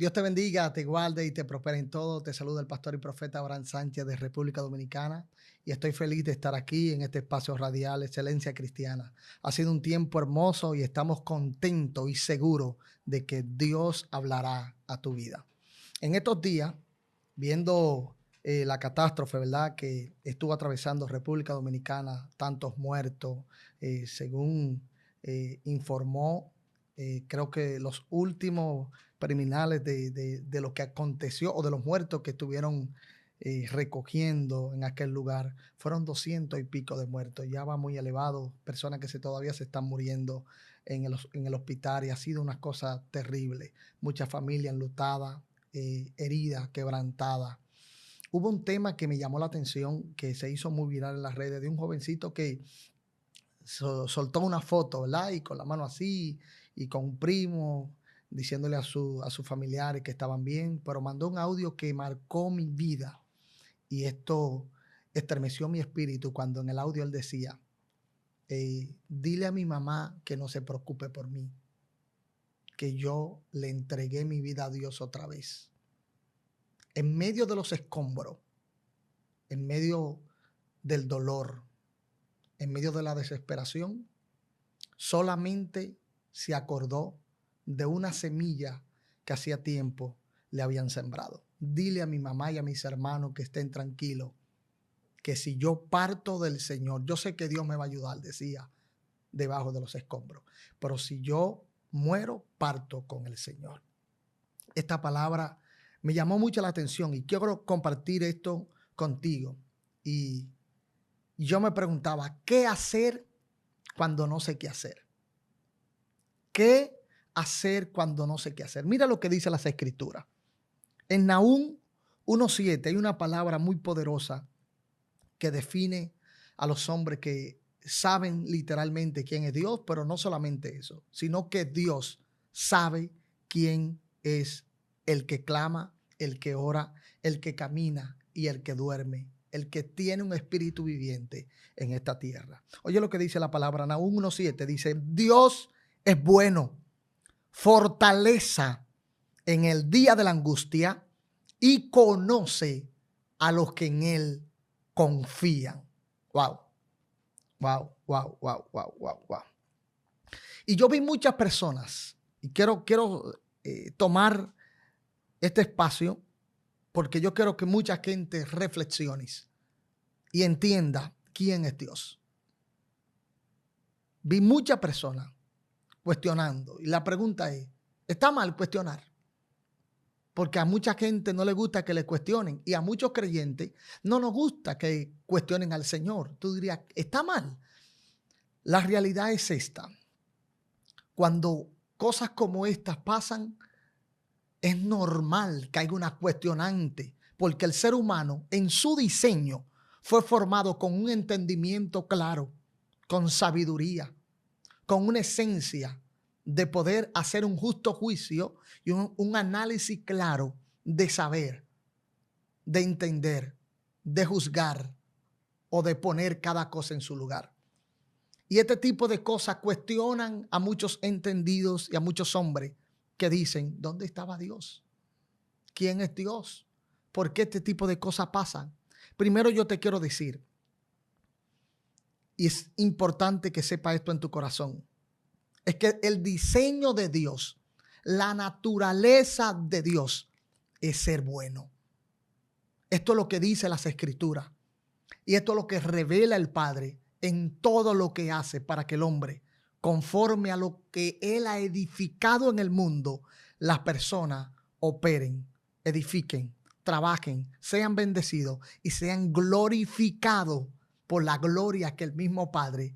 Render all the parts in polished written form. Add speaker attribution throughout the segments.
Speaker 1: Dios te bendiga, te guarde y te prospere en todo. Te saluda el pastor y profeta Abraham Sánchez de República Dominicana y estoy feliz de estar aquí en este espacio radial Excelencia Cristiana. Ha sido un tiempo hermoso y estamos contentos y seguros de que Dios hablará a tu vida. En estos días, viendo la catástrofe, ¿verdad?, que estuvo atravesando República Dominicana, tantos muertos, según informó, creo que los últimos criminales de lo que aconteció o de los muertos que estuvieron recogiendo en aquel lugar. Fueron 200 y pico de muertos, ya va muy elevado, personas que todavía se están muriendo en el hospital y ha sido una cosa terrible. Muchas familias enlutadas, heridas, quebrantadas. Hubo un tema que me llamó la atención, que se hizo muy viral en las redes, de un jovencito que soltó una foto, ¿verdad? Y con la mano así, y con un primo, diciéndole a sus familiares que estaban bien, pero mandó un audio que marcó mi vida. Y esto estremeció mi espíritu cuando en el audio él decía, dile a mi mamá que no se preocupe por mí, que yo le entregué mi vida a Dios otra vez. En medio de los escombros, en medio del dolor, en medio de la desesperación, solamente se acordó de una semilla que hacía tiempo le habían sembrado. Dile a mi mamá y a mis hermanos que estén tranquilos, que si yo parto del Señor, yo sé que Dios me va a ayudar, decía, debajo de los escombros, pero si yo muero, parto con el Señor. Esta palabra me llamó mucho la atención y quiero compartir esto contigo. Y yo me preguntaba, ¿qué hacer cuando no sé qué hacer? ¿Qué hacer cuando no sé qué hacer? Mira lo que dice las Escrituras. En Nahum 1:7 hay una palabra muy poderosa que define a los hombres que saben literalmente quién es Dios, pero no solamente eso, sino que Dios sabe quién es el que clama, el que ora, el que camina y el que duerme, el que tiene un espíritu viviente en esta tierra. Oye lo que dice la palabra, Nahum 1:7 dice, Dios es bueno, fortaleza en el día de la angustia y conoce a los que en él confían. Wow, wow, wow, wow, wow, wow, wow. Y yo vi muchas personas y quiero tomar este espacio porque yo quiero que mucha gente reflexione y entienda quién es Dios. Vi muchas personas cuestionando y la pregunta es, ¿está mal cuestionar? Porque a mucha gente no le gusta que le cuestionen y a muchos creyentes no nos gusta que cuestionen al Señor. Tú dirías, ¿está mal? La realidad es esta. Cuando cosas como estas pasan, es normal que haya una cuestionante, porque el ser humano en su diseño fue formado con un entendimiento claro, con sabiduría, con una esencia de poder hacer un justo juicio y un análisis claro de saber, de entender, de juzgar o de poner cada cosa en su lugar. Y este tipo de cosas cuestionan a muchos entendidos y a muchos hombres que dicen, ¿dónde estaba Dios? ¿Quién es Dios? ¿Por qué este tipo de cosas pasan? Primero yo te quiero decir, y es importante que sepa esto en tu corazón, es que el diseño de Dios, la naturaleza de Dios es ser bueno. Esto es lo que dice las Escrituras y esto es lo que revela el Padre en todo lo que hace para que el hombre, conforme a lo que Él ha edificado en el mundo, las personas operen, edifiquen, trabajen, sean bendecidos y sean glorificados por la gloria que el mismo Padre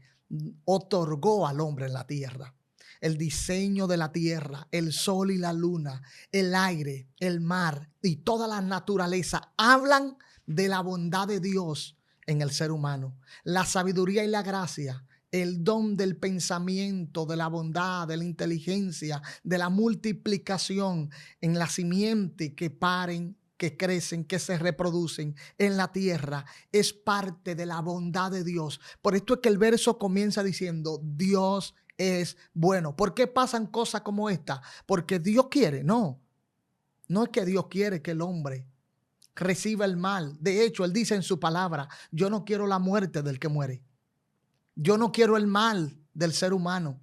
Speaker 1: otorgó al hombre en la tierra. El diseño de la tierra, el sol y la luna, el aire, el mar y toda la naturaleza hablan de la bondad de Dios en el ser humano. La sabiduría y la gracia, el don del pensamiento, de la bondad, de la inteligencia, de la multiplicación en la simiente que paren, que crecen, que se reproducen en la tierra, es parte de la bondad de Dios. Por esto es que el verso comienza diciendo, Dios es bueno. ¿Por qué pasan cosas como esta? Porque Dios quiere, no. No es que Dios quiere que el hombre reciba el mal. De hecho, Él dice en su palabra, yo no quiero la muerte del que muere. Yo no quiero el mal del ser humano.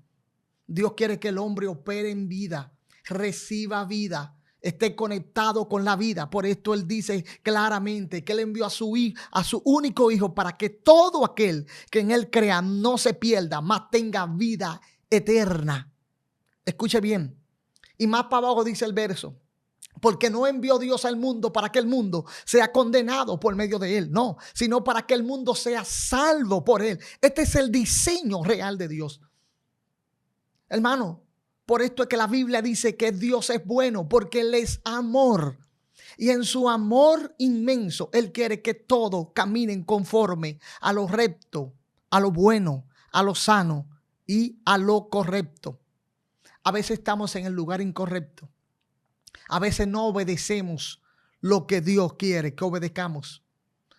Speaker 1: Dios quiere que el hombre opere en vida, reciba vida, esté conectado con la vida. Por esto Él dice claramente que Él envió a su único hijo para que todo aquel que en Él crea no se pierda, mas tenga vida eterna. Escuche bien. Y más para abajo dice el verso. Porque no envió Dios al mundo para que el mundo sea condenado por medio de él, no, sino para que el mundo sea salvo por él. Este es el diseño real de Dios. Hermano, por esto es que la Biblia dice que Dios es bueno, porque Él es amor. Y en su amor inmenso, Él quiere que todos caminen conforme a lo recto, a lo bueno, a lo sano y a lo correcto. A veces estamos en el lugar incorrecto. A veces no obedecemos lo que Dios quiere que obedezcamos.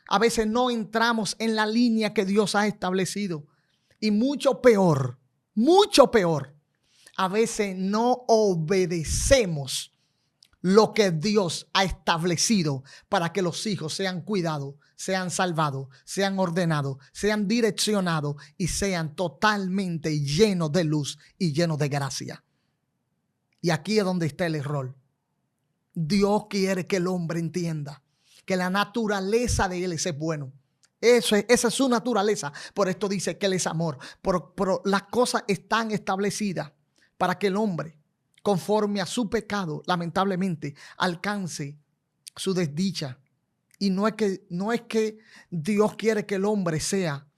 Speaker 1: A veces no entramos en la línea que Dios ha establecido. Y mucho peor, a veces no obedecemos lo que Dios ha establecido para que los hijos sean cuidados, sean salvados, sean ordenados, sean direccionados y sean totalmente llenos de luz y llenos de gracia. Y aquí es donde está el error. Dios quiere que el hombre entienda que la naturaleza de Él es bueno. Esa es su naturaleza. Por esto dice que Él es amor. Pero las cosas están establecidas para que el hombre, conforme a su pecado, lamentablemente, alcance su desdicha. Y no es que Dios quiere que el hombre sea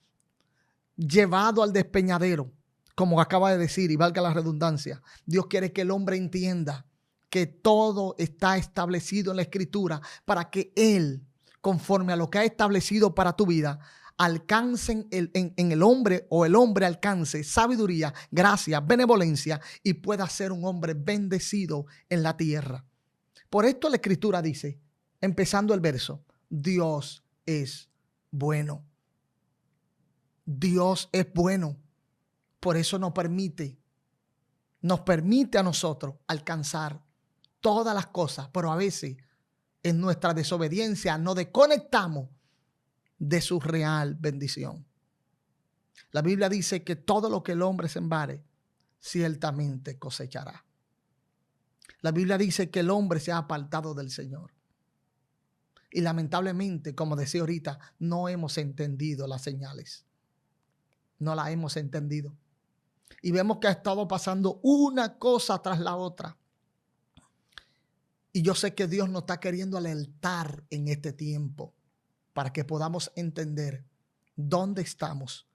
Speaker 1: llevado al despeñadero, como acaba de decir, y valga la redundancia. Dios quiere que el hombre entienda que todo está establecido en la Escritura para que Él, conforme a lo que ha establecido para tu vida, alcancen en el hombre, o el hombre alcance sabiduría, gracia, benevolencia y pueda ser un hombre bendecido en la tierra. Por esto la Escritura dice, empezando el verso, Dios es bueno. Dios es bueno. Por eso nos permite a nosotros alcanzar todas las cosas, pero a veces en nuestra desobediencia nos desconectamos de su real bendición. La Biblia dice que todo lo que el hombre sembrare, ciertamente cosechará. La Biblia dice que el hombre se ha apartado del Señor. Y lamentablemente, como decía ahorita, no hemos entendido las señales. No las hemos entendido. Y vemos que ha estado pasando una cosa tras la otra. Y yo sé que Dios nos está queriendo alertar en este tiempo para que podamos entender dónde estamos,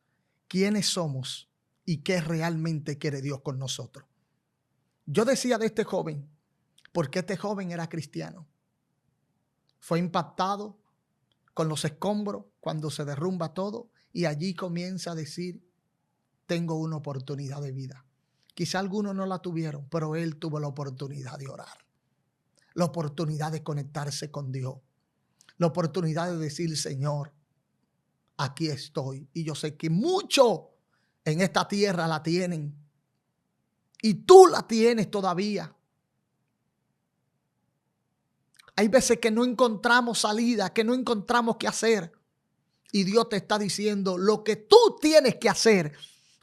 Speaker 1: quiénes somos y qué realmente quiere Dios con nosotros. Yo decía de este joven, porque este joven era cristiano. Fue impactado con los escombros cuando se derrumba todo y allí comienza a decir, tengo una oportunidad de vida. Quizá algunos no la tuvieron, pero él tuvo la oportunidad de orar. La oportunidad de conectarse con Dios. La oportunidad de decir, Señor, aquí estoy. Y yo sé que muchos en esta tierra la tienen. Y tú la tienes todavía. Hay veces que no encontramos salida, que no encontramos qué hacer. Y Dios te está diciendo lo que tú tienes que hacer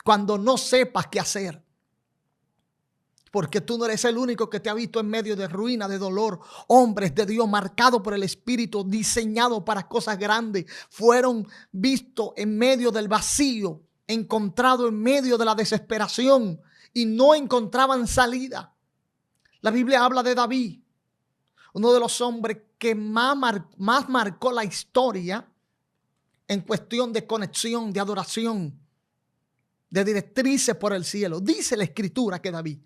Speaker 1: cuando no sepas qué hacer. Porque tú no eres el único que te ha visto en medio de ruina, de dolor. Hombres de Dios marcados por el Espíritu, diseñados para cosas grandes, fueron vistos en medio del vacío, encontrados en medio de la desesperación y no encontraban salida. La Biblia habla de David, uno de los hombres que más marcó la historia en cuestión de conexión, de adoración, de directrices por el cielo. Dice la Escritura que David,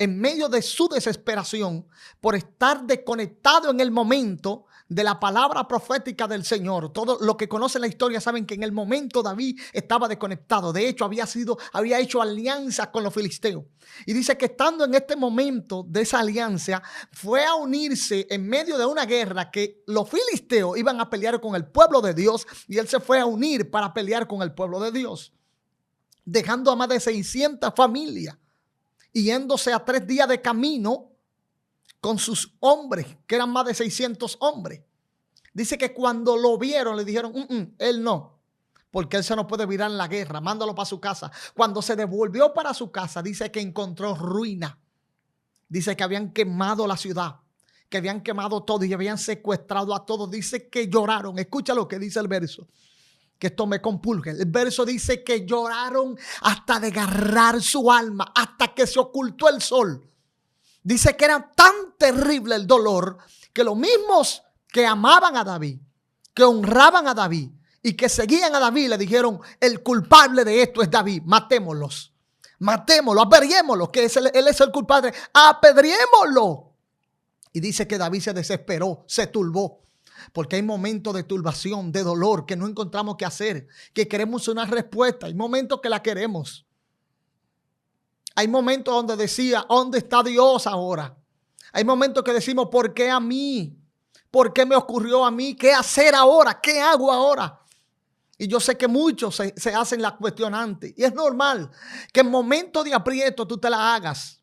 Speaker 1: en medio de su desesperación por estar desconectado en el momento de la palabra profética del Señor. Todos los que conocen la historia saben que en el momento David estaba desconectado. De hecho, había hecho alianza con los filisteos. Y dice que estando en este momento de esa alianza, fue a unirse en medio de una guerra que los filisteos iban a pelear con el pueblo de Dios y él se fue a unir para pelear con el pueblo de Dios, dejando a más de 600 familias. Y yéndose a 3 días de camino con sus hombres, que eran más de 600 hombres. Dice que cuando lo vieron le dijeron, él no, porque él se nos puede virar en la guerra, mándalo para su casa. Cuando se devolvió para su casa, dice que encontró ruina. Dice que habían quemado la ciudad, que habían quemado todo y habían secuestrado a todos. Dice que lloraron. Escucha lo que dice el verso, que esto me compulga. El verso dice que lloraron hasta desgarrar su alma, hasta que se ocultó el sol. Dice que era tan terrible el dolor que los mismos que amaban a David, que honraban a David y que seguían a David, le dijeron, el culpable de esto es David, matémoslos. Matémoslo, apedreémoslo, que él es el culpable, apedreémoslo. Y dice que David se desesperó, se turbó, porque hay momentos de turbación, de dolor, que no encontramos qué hacer, que queremos una respuesta. Hay momentos que la queremos. Hay momentos donde decía, ¿dónde está Dios ahora? Hay momentos que decimos, ¿por qué a mí? ¿Por qué me ocurrió a mí? ¿Qué hacer ahora? ¿Qué hago ahora? Y yo sé que muchos se hacen la cuestionante. Y es normal que en momentos de aprieto tú te la hagas.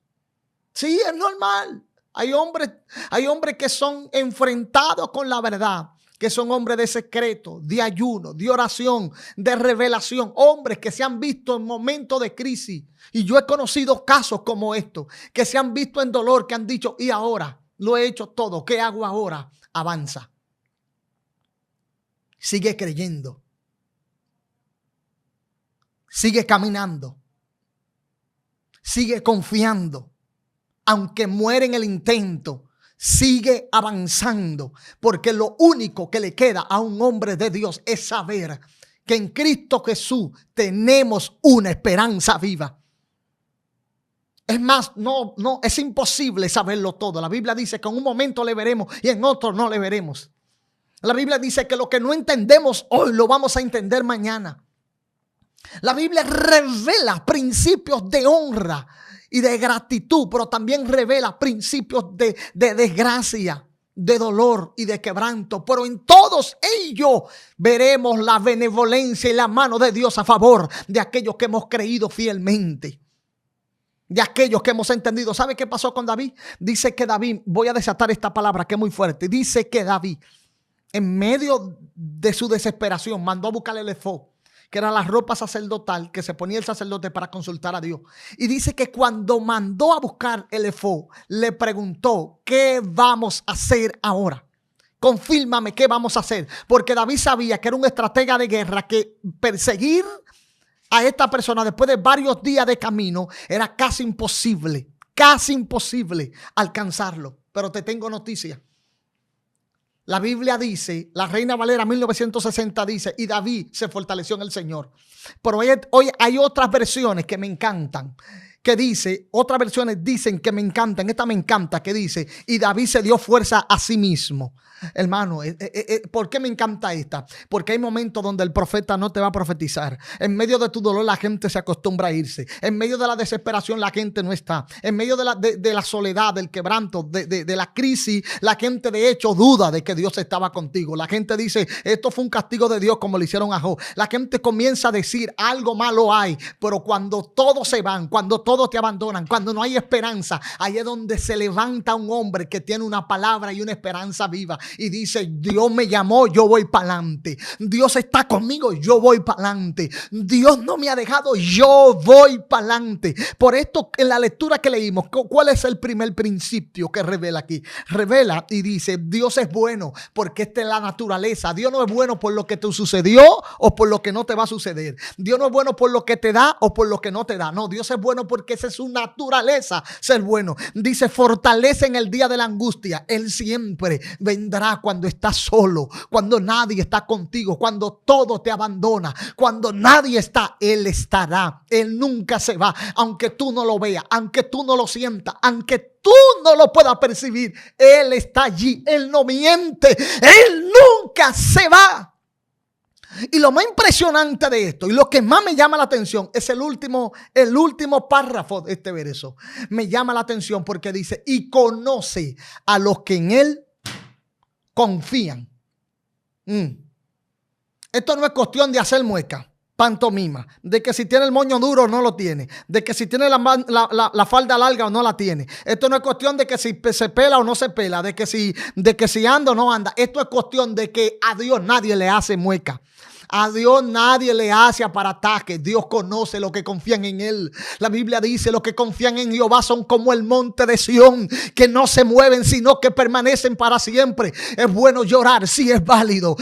Speaker 1: Sí, es normal. Hay hombres que son enfrentados con la verdad, que son hombres de secreto, de ayuno, de oración, de revelación. Hombres que se han visto en momentos de crisis. Y yo he conocido casos como estos, que se han visto en dolor, que han dicho, y ahora lo he hecho todo. ¿Qué hago ahora? Avanza. Sigue creyendo. Sigue caminando. Sigue confiando. Aunque muere en el intento, sigue avanzando, porque lo único que le queda a un hombre de Dios es saber que en Cristo Jesús tenemos una esperanza viva. Es más, no, es imposible saberlo todo. La Biblia dice que en un momento le veremos y en otro no le veremos. La Biblia dice que lo que no entendemos hoy lo vamos a entender mañana. La Biblia revela principios de honra y de gratitud, pero también revela principios de desgracia, de dolor y de quebranto. Pero en todos ellos veremos la benevolencia y la mano de Dios a favor de aquellos que hemos creído fielmente, de aquellos que hemos entendido. ¿Sabe qué pasó con David? Dice que David, voy a desatar esta palabra que es muy fuerte. Dice que David, en medio de su desesperación, mandó a buscar el efod, que era la ropa sacerdotal que se ponía el sacerdote para consultar a Dios. Y dice que cuando mandó a buscar el efod, le preguntó, ¿qué vamos a hacer ahora? Confírmame qué vamos a hacer. Porque David sabía que era un estratega de guerra, que perseguir a esta persona después de varios días de camino era casi imposible alcanzarlo. Pero te tengo noticia. La Biblia dice, la Reina Valera 1960 dice, y David se fortaleció en el Señor. Pero hoy hay otras versiones que me encantan, que dice, otras versiones dicen que me encantan, esta me encanta, que dice, y David se dio fuerza a sí mismo. Hermano, ¿por qué me encanta esta? Porque hay momentos donde el profeta no te va a profetizar. En medio de tu dolor la gente se acostumbra a irse. En medio de la desesperación la gente no está. En medio de la soledad, del quebranto, de la crisis, la gente de hecho duda de que Dios estaba contigo. La gente dice, esto fue un castigo de Dios como le hicieron a Job. La gente comienza a decir, algo malo hay. Pero cuando todos se van, cuando todos te abandonan, cuando no hay esperanza, ahí es donde se levanta un hombre que tiene una palabra y una esperanza viva. Y dice, Dios me llamó, yo voy para adelante. Dios está conmigo, yo voy para adelante. Dios no me ha dejado, yo voy para adelante. Por esto, en la lectura que leímos, ¿cuál es el primer principio que revela aquí? Revela y dice, Dios es bueno porque esta es la naturaleza. Dios no es bueno por lo que te sucedió o por lo que no te va a suceder. Dios no es bueno por lo que te da o por lo que no te da. No, Dios es bueno porque esa es su naturaleza, ser bueno. Dice, fortalece en el día de la angustia. Él siempre vendrá cuando estás solo, cuando nadie está contigo, cuando todo te abandona, cuando nadie está, Él estará. Él nunca se va, aunque tú no lo veas, aunque tú no lo sientas, aunque tú no lo puedas percibir. Él está allí, Él no miente, Él nunca se va. Y lo más impresionante de esto, y lo que más me llama la atención, es el último párrafo de este verso. Me llama la atención porque dice, y conoce a los que en Él confían. Esto no es cuestión de hacer mueca. pantomima, de que si tiene el moño duro o no lo tiene, de que si tiene la falda larga o no la tiene. Esto no es cuestión de que si se pela o no se pela, de que si anda o no anda. Esto es cuestión de que a Dios nadie le hace mueca. A Dios nadie le hace aparataje. Dios conoce los que confían en Él. La Biblia dice: los que confían en Jehová son como el monte de Sión, que no se mueven, sino que permanecen para siempre. Es bueno llorar, sí, es válido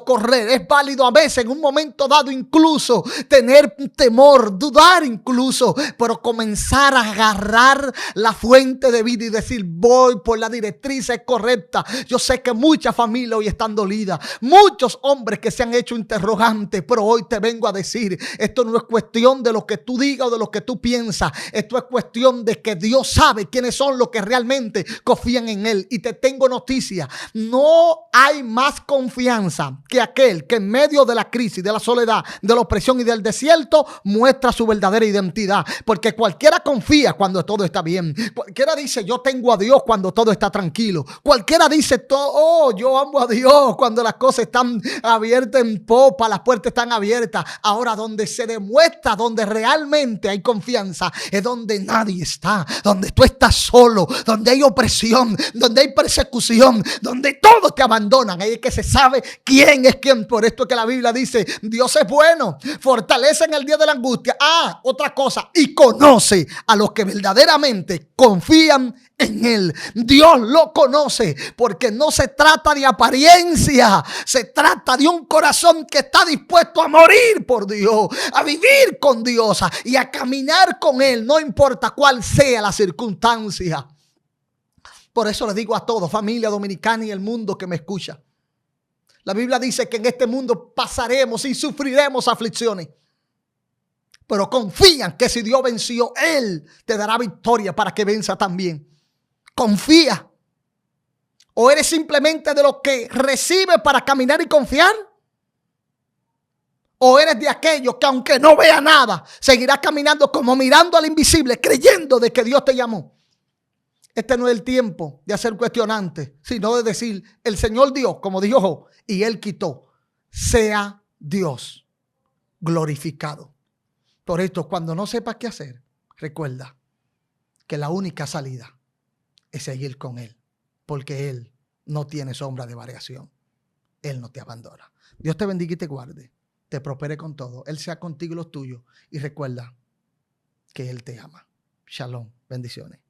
Speaker 1: correr, es válido a veces en un momento dado incluso tener temor, dudar incluso, pero comenzar a agarrar la fuente de vida y decir: voy por la directriz correcta. Yo sé que muchas familias hoy están dolidas, muchos hombres que se han hecho interrogante, pero hoy te vengo a decir: esto no es cuestión de lo que tú digas o de lo que tú piensas. Esto es cuestión de que Dios sabe quiénes son los que realmente confían en Él. Y te tengo noticia: no hay más confianza que aquel que en medio de la crisis, de la soledad, de la opresión y del desierto muestra su verdadera identidad. Porque cualquiera confía cuando todo está bien. Cualquiera dice: yo tengo a Dios cuando todo está tranquilo. Cualquiera dice: oh, yo amo a Dios cuando las cosas están abiertas en popa, las puertas están abiertas. Ahora, donde se demuestra, donde realmente hay confianza, es donde nadie está, donde tú estás solo, donde hay opresión, donde hay persecución, donde todos te abandonan. Ahí es que se sabe quién es quién. Por esto que la Biblia dice: Dios es bueno, fortalece en el día de la angustia. Otra cosa, y conoce a los que verdaderamente confían en Él. Dios lo conoce, porque no se trata de apariencia, se trata de un corazón que está dispuesto a morir por Dios, a vivir con Dios y a caminar con Él, no importa cuál sea la circunstancia. Por eso les digo a todos, familia dominicana y el mundo que me escucha: la Biblia dice que en este mundo pasaremos y sufriremos aflicciones, pero confían que si Dios venció, Él te dará victoria para que venza también. Confía. ¿O eres simplemente de los que recibe para caminar y confiar? ¿O eres de aquellos que aunque no vea nada, seguirás caminando como mirando al invisible, creyendo de que Dios te llamó? Este no es el tiempo de hacer cuestionante, sino de decir: el Señor dio, como dijo Job, y Él quitó. Sea Dios glorificado. Por esto, cuando no sepas qué hacer, recuerda que la única salida es seguir con Él, porque Él no tiene sombra de variación. Él no te abandona. Dios te bendiga y te guarde, te prospere con todo. Él sea contigo y los tuyos. Y recuerda que Él te ama. Shalom. Bendiciones.